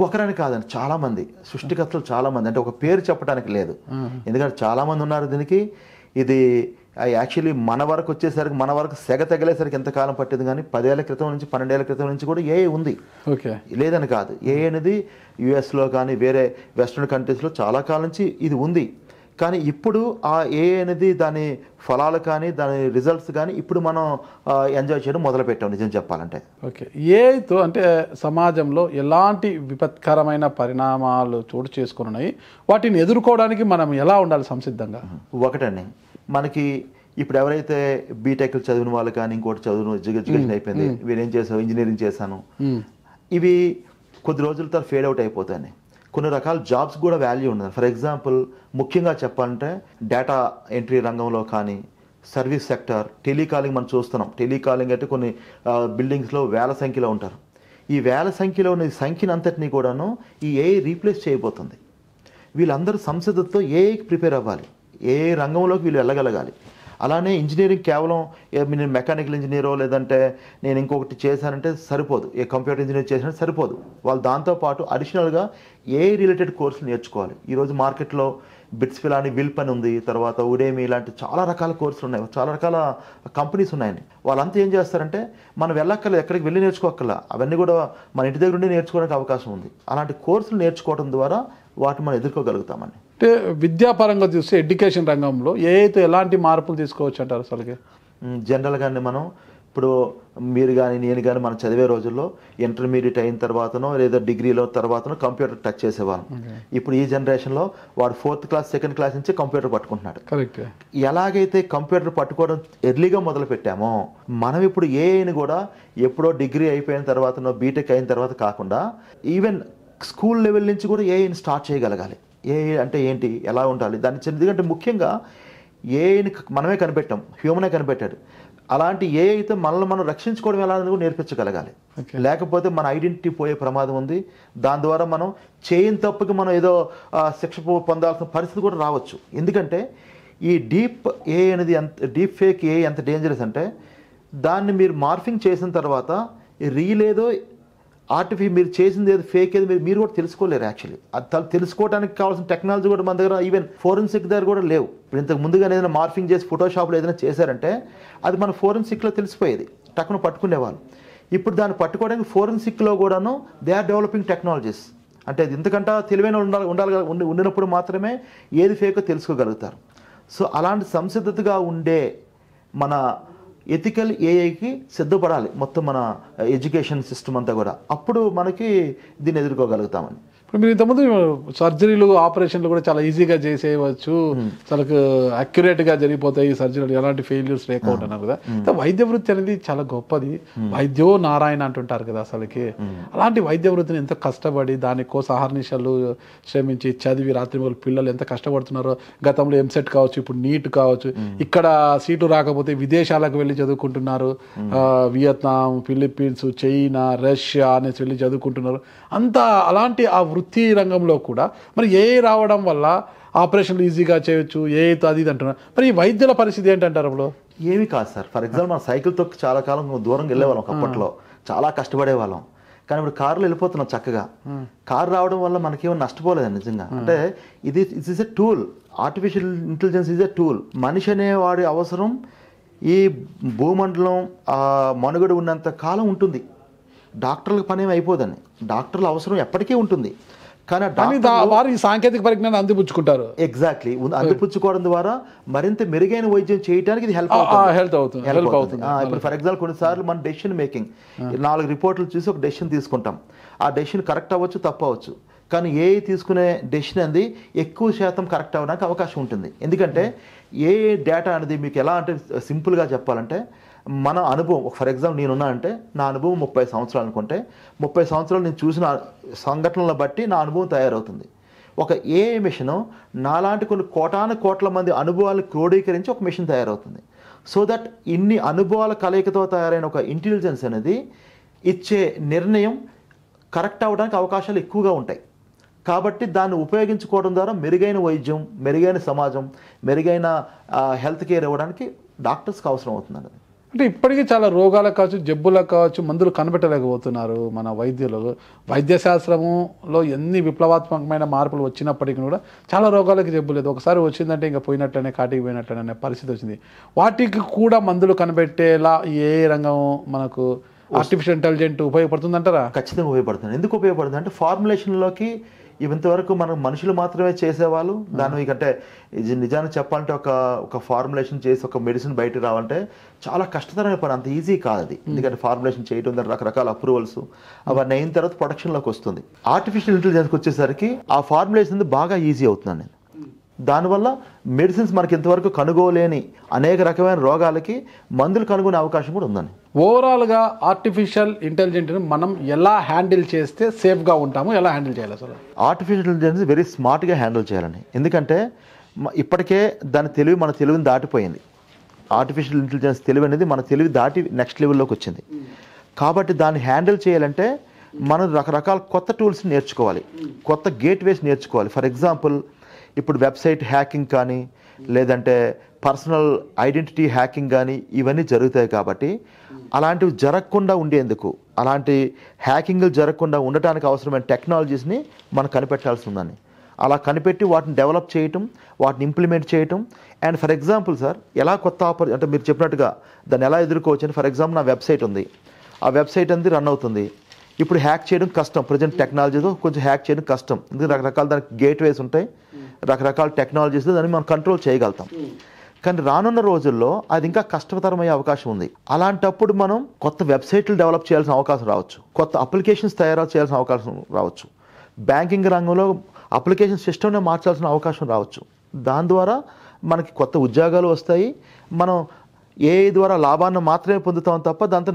ఒకరని కాదండి, చాలామంది సృష్టికర్తలు చాలామంది. అంటే ఒక పేరు చెప్పడానికి లేదు, ఎందుకంటే చాలామంది ఉన్నారు దీనికి. ఇది యాక్చువల్లీ మన వరకు వచ్చేసరికి మన వరకు సెగ తగిలేసరికి ఎంతకాలం పట్టింది, కానీ 10 ఏళ్ల క్రితం నుంచి 12 ఏళ్ల క్రితం నుంచి కూడా ఏఐ ఉంది. ఓకే, లేదని కాదు. ఏఐ అనేది యుఎస్లో కానీ వేరే వెస్ట్రన్ కంట్రీస్లో చాలా కాలం నుంచి ఇది ఉంది. కానీ ఇప్పుడు ఆ ఏఐ అనేది దాని ఫలాలు కానీ దాని రిజల్ట్స్ కానీ ఇప్పుడు మనం ఎంజాయ్ చేయడం మొదలుపెట్టాం నిజం చెప్పాలంటే. ఓకే, ఏఐతో అంటే సమాజంలో ఎలాంటి విపత్కరమైన పరిణామాలు చోటు చేసుకున్నాయి, వాటిని ఎదుర్కోవడానికి మనం ఎలా ఉండాలి సంసిద్ధంగా? ఒకటండి, మనకి ఇప్పుడు ఎవరైతే బీటెక్ చదివిన వాళ్ళు కానీ ఇంకోటి ఎడ్యుకేషన్ అయిపోయింది, వీరేం చేసావు ఇంజనీరింగ్ చేశాను, ఇవి కొద్ది రోజుల తర్వాత ఫేడ్ అవుట్ అయిపోతాయి. కొన్ని రకాల జాబ్స్ కూడా వాల్యూ ఉండదు. ఫర్ ఎగ్జాంపుల్ ముఖ్యంగా చెప్పాలంటే డేటా ఎంట్రీ రంగంలో కానీ సర్వీస్ సెక్టర్, టెలికాలింగ్ మనం చూస్తున్నాం. టెలికాలింగ్ అంటే కొన్ని బిల్డింగ్స్లో వేల సంఖ్యలో ఉంటారు. ఈ వేల సంఖ్యలో ఉన్న సంఖ్యను అంతటినీ కూడాను ఈ ఏఐ రీప్లేస్ చేయబోతుంది. వీళ్ళందరూ సంసిద్ధతతో ఏఐకి ప్రిపేర్ అవ్వాలి, ఏ రంగంలోకి వీళ్ళు వెళ్ళగలగాలి. అలానే ఇంజనీరింగ్ కేవలం నేను మెకానికల్ ఇంజనీరో లేదంటే నేను ఇంకొకటి చేశానంటే సరిపోదు, ఏ కంప్యూటర్ ఇంజనీర్ చేసినట్టు సరిపోదు. వాళ్ళు దాంతోపాటు అడిషనల్గా ఏఐ రిలేటెడ్ కోర్సులు నేర్చుకోవాలి. ఈరోజు మార్కెట్లో బిట్స్ఫిల్ అని విల్ప్ అని ఉంది, తర్వాత ఉడేమి, ఇలాంటి చాలా రకాల కోర్సులు ఉన్నాయి, చాలా రకాల కంపెనీస్ ఉన్నాయండి. వాళ్ళంతా ఏం చేస్తారంటే మనం వెళ్ళక్కర్లేదు, ఎక్కడికి వెళ్ళి నేర్చుకోక్కర్లా, అవన్నీ కూడా మన ఇంటి దగ్గర ఉండి నేర్చుకోవడానికి అవకాశం ఉంది. అలాంటి కోర్సులు నేర్చుకోవడం ద్వారా వాటిని మనం ఎదుర్కోగలుగుతామండి. అంటే విద్యాపరంగా చూస్తే ఎడ్యుకేషన్ రంగంలో ఏఐతో ఎలాంటి మార్పులు తీసుకోవచ్చు అంటారు అసలుకి? జనరల్గానే మనం ఇప్పుడు మీరు కానీ నేను కానీ మనం చదివే రోజుల్లో ఇంటర్మీడియట్ అయిన తర్వాతనో లేదా డిగ్రీలో తర్వాతనో కంప్యూటర్ టచ్ చేసేవాళ్ళం. ఇప్పుడు ఈ జనరేషన్లో వాడు 4th క్లాస్ 2nd క్లాస్ నుంచి కంప్యూటర్ పట్టుకుంటున్నాడు. కరెక్ట్. ఎలాగైతే కంప్యూటర్ పట్టుకోవడం ఎర్లీగా మొదలు పెట్టామో మనం ఇప్పుడు ఏఐని కూడా ఎప్పుడో డిగ్రీ అయిపోయిన తర్వాతనో బీటెక్ అయిన తర్వాత కాకుండా ఈవెన్ స్కూల్ లెవెల్ నుంచి కూడా ఏఐని స్టార్ట్ చేయగలగాలి. ఏఐ అంటే ఏంటి, ఎలా ఉండాలి దాన్ని, ఎందుకంటే ముఖ్యంగా ఏఐని మనమే కనిపెట్టాం, హ్యూమనే కనిపెట్టాడు. అలాంటి ఏఐతో మనల్ని మనం రక్షించుకోవడం ఎలా అనేది కూడా నేర్పించగలగాలి. లేకపోతే మన ఐడెంటిటీ పోయే ప్రమాదం ఉంది. దాని ద్వారా మనం చేయని తప్పుకి మనం ఏదో శిక్ష పొందాల్సిన పరిస్థితి కూడా రావచ్చు. ఎందుకంటే ఈ డీప్ ఏఐ అనేది డీప్ ఫేక్ ఏఐ ఎంత డేంజరస్ అంటే దాన్ని మీరు మార్ఫింగ్ చేసిన తర్వాత రియల్ ఏదో మీరు చేసింది ఏదో ఫేక్ ఏదో మీరు కూడా తెలుసుకోలేరు. యాక్చువల్లీ అది తెలుసుకోవడానికి కావాల్సిన టెక్నాలజీ కూడా మన దగ్గర ఈవెన్ ఫోరెన్సిక్ దగ్గర కూడా లేవు. ఇప్పుడు ఇంతకు ముందుగా ఏదైనా మార్ఫింగ్ చేసి ఫోటోషాప్లో ఏదైనా చేశారంటే అది మన ఫోరెన్సిక్లో తెలిసిపోయేది, టక్కున పట్టుకునేవాళ్ళు. ఇప్పుడు దాన్ని పట్టుకోవడానికి ఫోరెన్సిక్లో కూడాను దే ఆర్ డెవలపింగ్ టెక్నాలజీస్. అంటే ఇంతకంటే తెలివైన ఉండినప్పుడు మాత్రమే ఏది ఫేకో తెలుసుకోగలుగుతారు. సో అలాంటి సంసిద్ధతగా ఉండే మన ఎథికల్ ఏఐకి సిద్ధపడాలి మొత్తం మన ఎడ్యుకేషన్ సిస్టమ్ అంతా కూడా. అప్పుడు మనకి దీన్ని ఎదుర్కోగలుగుతామని. ఇప్పుడు మీరు ఇంతకుముందు సర్జరీలు ఆపరేషన్లు కూడా చాలా ఈజీగా చేసేయవచ్చు, చాలా అక్యురేట్గా జరిగిపోతాయి సర్జరీలు, ఎలాంటి ఫెయిల్యూర్స్ లేకుండా అన్నారు కదా. వైద్య వృత్తి అనేది చాలా గొప్పది, వైద్యో నారాయణ అంటుంటారు కదా. అసలుకి అలాంటి వైద్య వృత్తిని ఎంత కష్టపడి దానికోసం అహర్నిశలు శ్రమించి చదివి రాత్రి వాళ్ళు పిల్లలు ఎంత కష్టపడుతున్నారో. గతంలో ఎంసెట్ కావచ్చు, ఇప్పుడు నీట్ కావచ్చు, ఇక్కడ సీటు రాకపోతే విదేశాలకు వెళ్ళి చదువుకుంటున్నారు. వియత్నాం, ఫిలిప్పీన్స్, చైనా, రష్యా అనేసి వెళ్ళి చదువుకుంటున్నారు. అంతా అలాంటి ఆ వృత్తి రంగంలో కూడా మరి ఏఐ రావడం వల్ల ఆపరేషన్లు ఈజీగా చేయొచ్చు, ఏఐతో అది ఇది అంటున్నారు. మరి ఈ వైద్యుల పరిస్థితి ఏంటంటారు? అప్పుడు ఏమి కాదు సార్. ఫర్ ఎగ్జాంపుల్ మన సైకిల్తో చాలా కాలం దూరం వెళ్ళేవాళ్ళం, ఒకప్పట్లో చాలా కష్టపడేవాళ్ళం. కానీ ఇప్పుడు కారులో వెళ్ళిపోతున్నాం చక్కగా. కారు రావడం వల్ల మనకేమో నష్టపోలేదు నిజంగా. అంటే it is a tool, artificial intelligence is a tool. మనిషి అనేవాడి అవసరం ఈ భూమండలం మనుగడ ఉన్నంత కాలం ఉంటుంది. డాక్టర్లకు పని ఏమి అయిపోదని, డాక్టర్ల అవసరం ఎప్పటికీ ఉంటుంది. కానీ వారు ఈ సాంకేతిక పరిజ్ఞానం అందిపుచ్చుకుంటారు. ఎగ్జాక్ట్లీ, అందిపుచ్చుకోవడం ద్వారా మరింత మెరుగైన వైద్యం చేయడానికి ఇది హెల్ప్ అవుతుంది. ఇప్పుడు ఫర్ ఎగ్జాంపుల్ కొన్నిసార్లు మన డెసిషన్ మేకింగ్ 4 రిపోర్ట్లు చూసి ఒక డెసిషన్ తీసుకుంటాం. ఆ డెసిషన్ కరెక్ట్ అవ్వచ్చు, తప్పు అవ్వచ్చు. కానీ ఏఐ తీసుకునే డెసిషన్ అనేది ఎక్కువ శాతం కరెక్ట్ అవ్వడానికి అవకాశం ఉంటుంది. ఎందుకంటే ఏ డేటా అనేది మీకు ఎలా అంటే సింపుల్గా చెప్పాలంటే మన అనుభవం. ఫర్ ఎగ్జాంపుల్ నేనున్నా అంటే నా అనుభవం 30 సంవత్సరాలు అనుకుంటే 30 సంవత్సరాలు నేను చూసిన సంఘటనలను బట్టి నా అనుభవం తయారవుతుంది. ఒక ఏఐ మిషన్ నాలాంటి కొన్ని కోట్ల మంది అనుభవాలను క్రోడీకరించి ఒక మిషన్ తయారవుతుంది. సో దట్ ఇన్ని అనుభవాల కలయికతో తయారైన ఒక ఇంటెలిజెన్స్ అనేది ఇచ్చే నిర్ణయం కరెక్ట్ అవ్వడానికి అవకాశాలు ఎక్కువగా ఉంటాయి. కాబట్టి దాన్ని ఉపయోగించుకోవడం ద్వారా మెరుగైన వైద్యం, మెరుగైన సమాజం, మెరుగైన హెల్త్ కేర్ ఇవ్వడానికి డాక్టర్స్కి అవసరం అవుతుందండి. అంటే ఇప్పటికీ చాలా రోగాలకు కావచ్చు, జబ్బులకు కావచ్చు మందులు కనిపెట్టలేకపోతున్నారు మన వైద్యులు. వైద్య శాస్త్రములో ఎన్ని విప్లవాత్మకమైన మార్పులు వచ్చినప్పటికీ కూడా చాలా రోగాలకి జబ్బు లేదు. ఒకసారి వచ్చిందంటే ఇంకా పోయినట్టనే, కాటికి పోయినట్టనే పరిస్థితి వచ్చింది. వాటికి కూడా మందులు కనిపెట్టేలా ఏ రంగం మనకు ఆర్టిఫిషియల్ ఇంటెలిజెంట్ ఉపయోగపడుతుందంటారా? ఖచ్చితంగా ఉపయోగపడుతుంది. ఎందుకు ఉపయోగపడుతుంది అంటే ఫార్ములేషన్లోకి ఇంతవరకు మనం మనుషులు మాత్రమే చేసేవాళ్ళు. దాని అంటే నిజానికి చెప్పాలంటే ఒక ఫార్ములేషన్ చేసి ఒక మెడిసిన్ బయటకు రావాలంటే చాలా కష్టతరమైన పని, అంత ఈజీ కాదు అది. ఎందుకంటే ఫార్ములేషన్ చేయడం, దాని రకరకాల అప్రూవల్స్ అవన్నీ అయిన తర్వాత ప్రొడక్షన్లోకి వస్తుంది. ఆర్టిఫిషియల్ ఇంటెలిజెన్స్కి వచ్చేసరికి ఆ ఫార్ములేషన్ బాగా ఈజీ అవుతున్నాను నేను. దానివల్ల మెడిసిన్స్ మనకి ఇంతవరకు కనుగోలేని అనేక రకమైన రోగాలకి మందులు కనుగొనే అవకాశం కూడా ఉందని. ఓవరాల్గా ఆర్టిఫిషియల్ ఇంటెలిజెంట్ని మనం ఎలా హ్యాండిల్ చేస్తే సేఫ్గా ఉంటాము, ఎలా హ్యాండిల్ చేయాలి అసలు? ఆర్టిఫిషియల్ ఇంటెలిజెన్స్ వెరీ స్మార్ట్గా హ్యాండిల్ చేయాలని. ఎందుకంటే ఇప్పటికే దాని తెలివి మన తెలివిని దాటిపోయింది. ఆర్టిఫిషియల్ ఇంటెలిజెన్స్ తెలివి అనేది మన తెలివి దాటి నెక్స్ట్ లెవెల్లోకి వచ్చింది. కాబట్టి దాన్ని హ్యాండిల్ చేయాలంటే మనం రకరకాల కొత్త టూల్స్ నేర్చుకోవాలి, కొత్త గేట్వేస్ నేర్చుకోవాలి. ఫర్ ఎగ్జాంపుల్ ఇప్పుడు వెబ్సైట్ హ్యాకింగ్ కానీ, లేదంటే పర్సనల్ ఐడెంటిటీ హ్యాకింగ్ కానీ ఇవన్నీ జరుగుతాయి. కాబట్టి అలాంటివి జరగకుండా ఉండేందుకు, అలాంటి హ్యాకింగ్లు జరగకుండా ఉండటానికి అవసరమైన టెక్నాలజీస్ని మనం కనిపెట్టాల్సి ఉందని. అలా కనిపెట్టి వాటిని డెవలప్ చేయటం, వాటిని ఇంప్లిమెంట్ చేయటం. అండ్ ఫర్ ఎగ్జాంపుల్ సార్, ఎలా కొత్త అంటే మీరు చెప్పినట్టుగా దాన్ని ఎలా ఎదుర్కోవచ్చు అని, ఫర్ ఎగ్జాంపుల్ నా వెబ్సైట్ ఉంది, ఆ వెబ్సైట్ అనేది రన్ అవుతుంది. ఇప్పుడు హ్యాక్ చేయడం కష్టం, ప్రజెంట్ టెక్నాలజీతో కొంచెం హ్యాక్ చేయడం కష్టం. ఎందుకంటే రకరకాల దానికి గేట్వేస్ ఉంటాయి, రకరకాల టెక్నాలజీస్తో దాన్ని మనం కంట్రోల్ చేయగలుగుతాం. కానీ రానున్న రోజుల్లో అది ఇంకా కష్టతరమయ్యే అవకాశం ఉంది. అలాంటప్పుడు మనం కొత్త వెబ్సైట్లు డెవలప్ చేయాల్సిన అవకాశం రావచ్చు, కొత్త అప్లికేషన్స్ తయారు చేయాల్సిన అవకాశం రావచ్చు, బ్యాంకింగ్ రంగంలో అప్లికేషన్ సిస్టమ్నే మార్చాల్సిన అవకాశం రావచ్చు. దాని ద్వారా మనకి కొత్త ఉద్యోగాలు వస్తాయి. మనం ఏఐ ద్వారా లాభాన్ని మాత్రమే పొందుతాం తప్ప దాంతో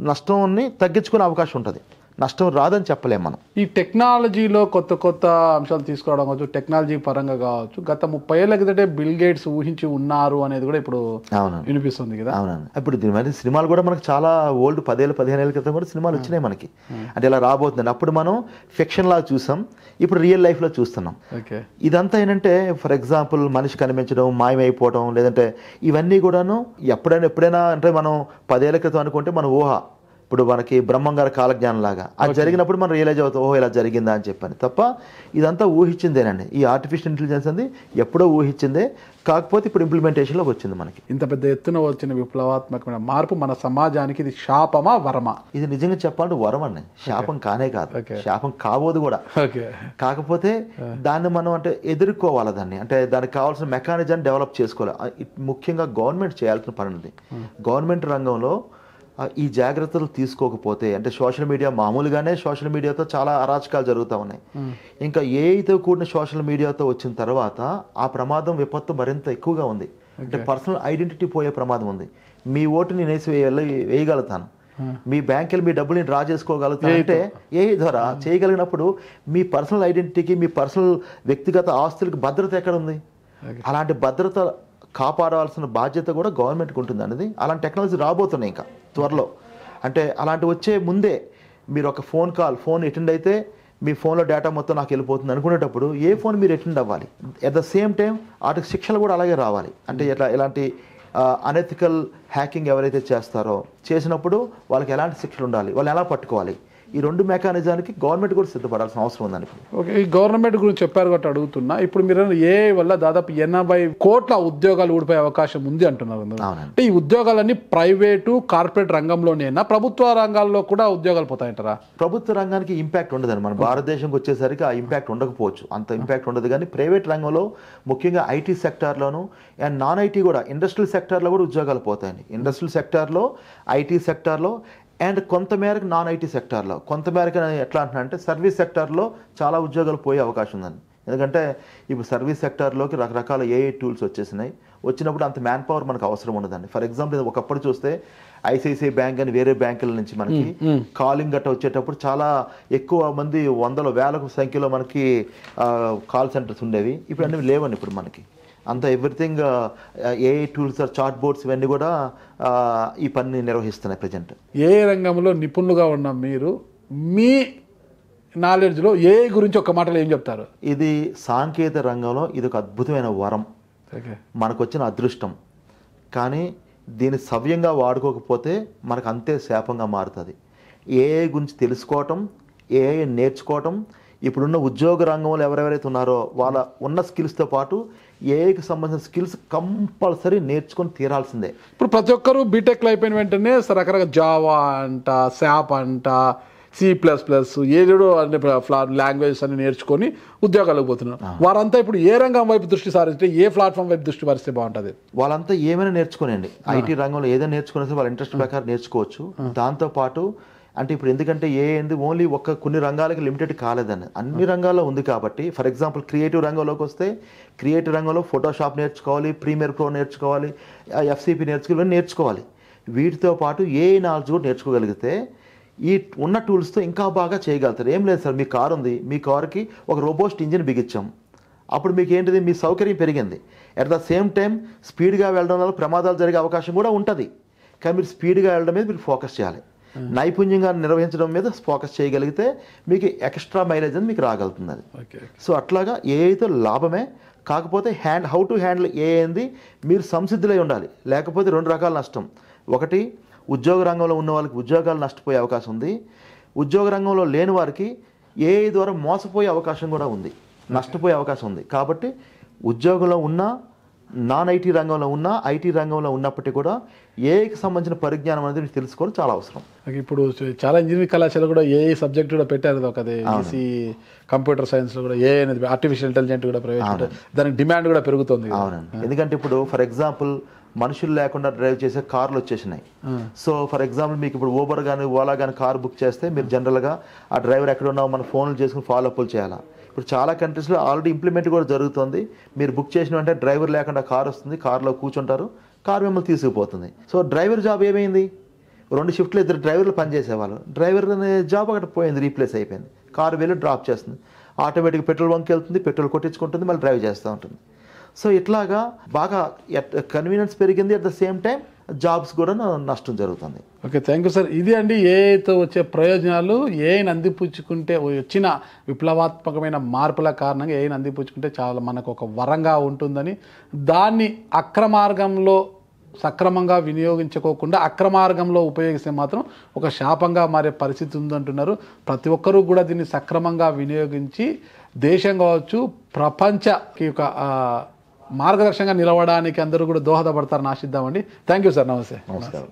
నష్టాన్ని తగ్గించుకునే అవకాశం ఉంటుంది. నష్టం రాదని చెప్పలేము మనం. ఈ టెక్నాలజీలో కొత్త కొత్త అంశాలు తీసుకురావడం కావచ్చు, టెక్నాలజీ పరంగా కావచ్చు, గత 30 ఏళ్ల కిందటే బిల్ గేట్స్ ఊహించి ఉన్నారు అనేది కూడా ఇప్పుడు వినిపిస్తుంది కదా. అవునండి. ఇప్పుడు దీని మీద సినిమాలు కూడా మనకు చాలా ఓల్డ్ 10 ఏళ్ళు 15 ఏళ్ళ క్రితం కూడా సినిమాలు వచ్చినాయి మనకి. అంటే ఇలా రాబోతుందండి. అప్పుడు మనం ఫిక్షన్ లాగా చూసాం, ఇప్పుడు రియల్ లైఫ్లో చూస్తున్నాం. ఇదంతా ఏంటంటే ఫర్ ఎగ్జాంపుల్ మనిషి కనిపించడం, మాయమైపోవడం, లేదంటే ఇవన్నీ కూడాను ఎప్పుడైనా అంటే మనం 10 ఏళ్ల క్రితం అనుకుంటే మన ఊహ. ఇప్పుడు మనకి బ్రహ్మంగారి కాలజ్ఞానం లాగా అది జరిగినప్పుడు మనం రియలైజ్ అవుతాం, ఓహో ఇలా జరిగిందా అని చెప్పని. తప్ప ఇదంతా ఊహించిందేనండి. ఈ ఆర్టిఫిషియల్ ఇంటెలిజెన్స్ అనేది ఎప్పుడో ఊహించిందే, కాకపోతే ఇప్పుడు ఇంప్లిమెంటేషన్లోకి వచ్చింది మనకి. ఇంత పెద్ద ఎత్తున వచ్చిన విప్లవాత్మకమైన మార్పు మన సమాజానికి ఇది శాపమా వరమా? ఇది నిజంగా చెప్పాలంటే వరం అండి, శాపం కానే కాదు, శాపం కాబోదు కూడా. కాకపోతే దాన్ని మనం అంటే ఎదుర్కోవాలి దాన్ని, అంటే దానికి కావాల్సిన మెకానిజాన్ని డెవలప్ చేసుకోవాలి. ముఖ్యంగా గవర్నమెంట్ చేయాల్సిన పని ఉంది. గవర్నమెంట్ రంగంలో ఈ జాగ్రత్తలు తీసుకోకపోతే, అంటే సోషల్ మీడియా మామూలుగానే సోషల్ మీడియాతో చాలా అరాచకాలు జరుగుతూ ఉన్నాయి. ఇంకా ఏఐతో కూడిన సోషల్ మీడియాతో వచ్చిన తర్వాత ఆ ప్రమాదం విపత్తు మరింత ఎక్కువగా ఉంది. అంటే పర్సనల్ ఐడెంటిటీ పోయే ప్రమాదం ఉంది. మీ ఓటుని నేసి వేయగలుగుతాను, మీ బ్యాంక్ వెళ్ళి మీ డబ్బుని డ్రా చేసుకోగలుగుతాను అంటే ఏఐ ద్వారా చేయగలిగినప్పుడు మీ పర్సనల్ ఐడెంటిటీకి, మీ పర్సనల్ వ్యక్తిగత ఆస్తులకి భద్రత ఎక్కడ ఉంది? అలాంటి భద్రత కాపాడాల్సిన బాధ్యత కూడా గవర్నమెంట్కి ఉంటుంది అనేది. అలాంటి టెక్నాలజీ రాబోతున్నాయి ఇంకా త్వరలో. అంటే అలాంటి వచ్చే ముందే మీరు ఒక ఫోన్ అటెండ్ అయితే మీ ఫోన్లో డేటా మొత్తం నాకు వెళ్ళిపోతుంది అనుకునేటప్పుడు ఏ ఫోన్ మీరు అటెండ్ అవ్వాలి. అట్ ద సేమ్ టైం వాటికి శిక్షలు కూడా అలాగే రావాలి. అంటే ఎలాంటి అనెథికల్ హ్యాకింగ్ ఎవరైతే చేసినప్పుడు వాళ్ళకి ఎలాంటి శిక్షలు ఉండాలి, వాళ్ళు ఎలా పట్టుకోవాలి, ఈ రెండు మెకానిజానికి గవర్నమెంట్ కూడా సిద్ధపడాల్సిన అవసరం ఉందని. ఓకే, ఈ గవర్నమెంట్ గురించి చెప్పారు కాబట్టి అడుగుతున్నా. ఇప్పుడు మీరు ఏఐ వల్ల దాదాపు 80 కోట్ల ఉద్యోగాలు ఊడిపోయే అవకాశం ఉంది అంటున్నారు. అంటే ఈ ఉద్యోగాలన్నీ ప్రైవేటు కార్పొరేట్ రంగంలోనేనా, ప్రభుత్వ రంగాల్లో కూడా ఉద్యోగాలు పోతాయంటారా? ప్రభుత్వ రంగానికి ఇంపాక్ట్ ఉండదండి. మన భారతదేశంకి వచ్చేసరికి ఆ ఇంపాక్ట్ ఉండకపోవచ్చు, అంత ఇంపాక్ట్ ఉండదు. కానీ ప్రైవేట్ రంగంలో ముఖ్యంగా ఐటీ సెక్టార్లోను అండ్ నాన్ ఐటీ కూడా, ఇండస్ట్రియల్ సెక్టార్లో కూడా ఉద్యోగాలు పోతాయండి. ఇండస్ట్రియల్ సెక్టార్లో, ఐటీ సెక్టార్లో అండ్ కొంతమేరకు నాన్ ఐటీ సెక్టార్లో, కొంతమేరకు ఎట్లా అంటున్నారంటే సర్వీస్ సెక్టార్లో చాలా ఉద్యోగాలు పోయే అవకాశం ఉందండి. ఎందుకంటే ఇప్పుడు సర్వీస్ సెక్టార్లోకి రకరకాల ఏఐ టూల్స్ వచ్చినప్పుడు అంత మ్యాన్ పవర్ మనకు అవసరం ఉండదండి. ఫర్ ఎగ్జాంపుల్ ఒకప్పుడు చూస్తే ఐసిఐసిఐ బ్యాంక్ అని వేరే బ్యాంకుల నుంచి మనకి కాలింగ్ గట్ట వచ్చేటప్పుడు చాలా ఎక్కువ మంది, వందల వేల సంఖ్యలో మనకి కాల్ సెంటర్స్ ఉండేవి. ఇప్పుడు అన్నీ లేవండి. ఇప్పుడు మనకి అంత everything AI tools, chat boards ఇవన్నీ కూడా ఈ పని నిర్వహిస్తున్నాయి ప్రజెంట్. ఏ రంగంలో నిపుణులుగా ఉన్న మీరు, మీ నాలెడ్జ్లో ఏఐ గురించి ఒక మాటలో ఏం చెప్తారు? ఇది సాంకేతిక రంగంలో ఇది ఒక అద్భుతమైన వరం, మనకు వచ్చిన అదృష్టం. కానీ దీన్ని సవ్యంగా వాడుకోకపోతే మనకు అంతే శాపంగా మారుతుంది. ఏఐ గురించి తెలుసుకోవటం, ఏఐ నేర్చుకోవటం, ఇప్పుడున్న ఉద్యోగ రంగంలో ఎవరెవరైతే ఉన్నారో వాళ్ళ ఉన్న స్కిల్స్తో పాటు ఏఐకి సంబంధించిన స్కిల్స్ కంపల్సరీ నేర్చుకొని తీరాల్సిందే. ఇప్పుడు ప్రతి ఒక్కరు బీటెక్లో అయిపోయిన వెంటనే రకరకాల జావా అంట, శాప్ అంట, C++, ఏదో అన్ని లాంగ్వేజెస్ అన్ని నేర్చుకొని ఉద్యోగాలకు పోతున్నారు. వారంతా ఇప్పుడు ఏ రంగం వైపు దృష్టి సారిస్తే, ఏ ప్లాట్ఫామ్ వైపు దృష్టి సారిస్తే బాగుంటుంది? వాళ్ళంతా ఏమైనా నేర్చుకోనండి. ఐటీ రంగంలో ఏదైనా నేర్చుకునేసి వాళ్ళ ఇంట్రెస్ట్ ప్రకారం నేర్చుకోవచ్చు. దాంతోపాటు అంటే ఇప్పుడు ఎందుకంటే ఏంది ఓన్లీ కొన్ని రంగాలకి లిమిటెడ్ కాలేదని, అన్ని రంగాల్లో ఉంది కాబట్టి. ఫర్ ఎగ్జాంపుల్ క్రియేటివ్ రంగంలోకి వస్తే క్రియేటివ్ రంగంలో ఫోటోషాప్ నేర్చుకోవాలి, ప్రీమియర్ ప్రో నేర్చుకోవాలి, FCP నేర్చుకోవాలి. వీటితో పాటు ఏఐ నాలెడ్జ్ కూడా నేర్చుకోగలిగితే ఈ ఉన్న టూల్స్తో ఇంకా బాగా చేయగలుగుతారు. ఏం లేదు సార్, మీ కారు ఉంది, మీ కారుకి ఒక రోబోస్ట్ ఇంజిన్ బిగించాం, అప్పుడు మీకు ఏంటిది, మీ సౌకర్యం పెరిగింది. అట్ ద సేమ్ టైం స్పీడ్గా వెళ్ళడం వల్ల ప్రమాదాలు జరిగే అవకాశం కూడా ఉంటుంది. కానీ మీరు స్పీడ్గా వెళ్ళడం మీద మీరు ఫోకస్ చేయాలి. నైపుణ్యంగా నిర్వహించడం మీద ఫోకస్ చేయగలిగితే మీకు ఎక్స్ట్రా మైలేజ్ అని మీకు రాగలుగుతుంది అది. సో అట్లాగా ఏఐతో లాభమే. కాకపోతే హౌ టు హ్యాండిల్ ఏఐంది మీరు సంసిద్ధులై ఉండాలి. లేకపోతే రెండు రకాల నష్టం. ఒకటి, ఉద్యోగ రంగంలో ఉన్న వాళ్ళకి ఉద్యోగాలు నష్టపోయే అవకాశం ఉంది. ఉద్యోగ రంగంలో లేని వారికి ఏఐ ద్వారా మోసపోయే అవకాశం కూడా ఉంది, నష్టపోయే అవకాశం ఉంది. కాబట్టి ఉద్యోగంలో ఉన్న, నాన్ ఐటీ రంగంలో ఉన్న, ఐటీ రంగంలో ఉన్నప్పటికీ కూడా ఏఐకి సంబంధించిన పరిజ్ఞానం అనేది తెలుసుకోవడం చాలా అవసరం. ఇప్పుడు చాలా ఇంజనీరింగ్ కళాశాల కూడా ఏఐ సబ్జెక్ట్ కూడా పెట్టారు. ఒకది ఈసీ కంప్యూటర్ సైన్స్లో కూడా ఏఐ అనేది, ఆర్టిఫిషియల్ ఇంటెలిజెంట్ కూడా ప్రవేశ, దానికి డిమాండ్ కూడా పెరుగుతుంది. అవునండి, ఎందుకంటే ఇప్పుడు ఫర్ ఎగ్జాంపుల్ మనుషులు లేకుండా డ్రైవ్ చేసే కార్లు వచ్చేసినాయి. సో ఫర్ ఎగ్జాంపుల్ మీకు ఇప్పుడు ఊబర్ కానీ ఓలా కానీ కార్ బుక్ చేస్తే మీరు జనరల్గా ఆ డ్రైవర్ ఎక్కడ ఉన్నావు మన ఫోన్లు చేసుకుని ఫాలో అప్లు చేయాలా. ఇప్పుడు చాలా కంట్రీస్లో ఆల్రెడీ ఇంప్లిమెంట్ కూడా జరుగుతుంది. మీరు బుక్ చేసిన వెంటనే డ్రైవర్ లేకుండా కార్ వస్తుంది, కార్లో కూర్చుంటారు, కార్ మిమ్మల్ని తీసుకుపోతుంది. సో డ్రైవర్ జాబ్ ఏమైంది? 2 షిఫ్ట్లు 2 డ్రైవర్లు పనిచేసేవాళ్ళు, డ్రైవర్ అనే జాబ్ అక్కడ పోయింది, రీప్లేస్ అయిపోయింది. కారు వెళ్ళి డ్రాప్ చేస్తుంది, ఆటోమేటిక్గా పెట్రోల్ బంక్కి వెళ్తుంది, పెట్రోల్ కొట్టించుకుంటుంది, మళ్ళీ డ్రైవ్ చేస్తూ ఉంటుంది. సో ఇట్లాగా బాగా కన్వీనియన్స్ పెరిగింది, at the same time jobs కూడా నష్టం జరుగుతుంది. Okay, thank you sir. ఇది అండి ఏఐతో వచ్చే ప్రయోజనాలు. ఏఐని అందిపుచ్చుకుంటే వచ్చిన విప్లవాత్మకమైన మార్పుల కారణంగా ఏఐని అందిపుచ్చుకుంటే చాలా మనకు ఒక వరంగా ఉంటుందని, దాన్ని అక్రమార్గంలో సక్రమంగా వినియోగించుకోకుండా అక్రమార్గంలో ఉపయోగిస్తే మాత్రం ఒక శాపంగా మారే పరిస్థితి ఉందంటున్నారు. ప్రతి ఒక్కరూ కూడా దీన్ని సక్రమంగా వినియోగించి దేశం కావచ్చు ప్రపంచకి ఒక మార్గదర్శకంగా నిలవడానికి అందరూ కూడా దోహదపడతారని ఆశిద్దామండి. Thank you sir. నమస్తే. నమస్కారం.